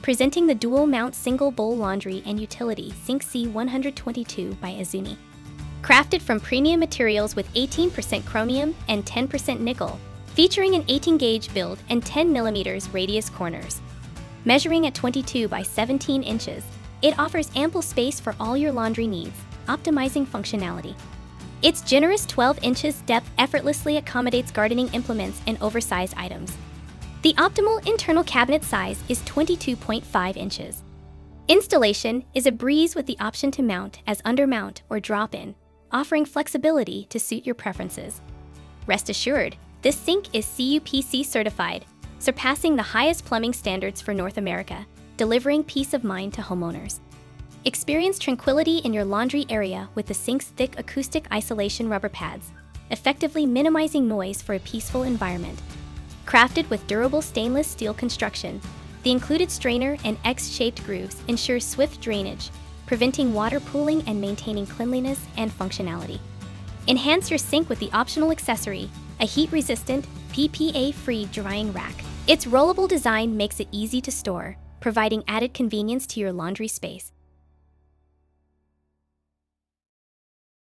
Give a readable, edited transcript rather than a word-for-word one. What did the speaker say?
Presenting the dual-mount single-bowl laundry and utility sink C122 by Azuni. Crafted from premium materials with 18% chromium and 10% nickel, featuring an 18-gauge build and 10mm radius corners. Measuring at 22 by 17 inches, it offers ample space for all your laundry needs, optimizing functionality. Its generous 12 inches depth effortlessly accommodates gardening implements and oversized items. The optimal internal cabinet size is 22.5 inches. Installation is a breeze with the option to mount as undermount or drop-in, offering flexibility to suit your preferences. Rest assured, this sink is CUPC certified, surpassing the highest plumbing standards for North America, delivering peace of mind to homeowners. Experience tranquility in your laundry area with the sink's thick acoustic isolation rubber pads, effectively minimizing noise for a peaceful environment. Crafted with durable stainless steel construction, the included strainer and X-shaped grooves ensure swift drainage, preventing water pooling and maintaining cleanliness and functionality. Enhance your sink with the optional accessory, a heat-resistant, PPA-free drying rack. Its rollable design makes it easy to store, providing added convenience to your laundry space.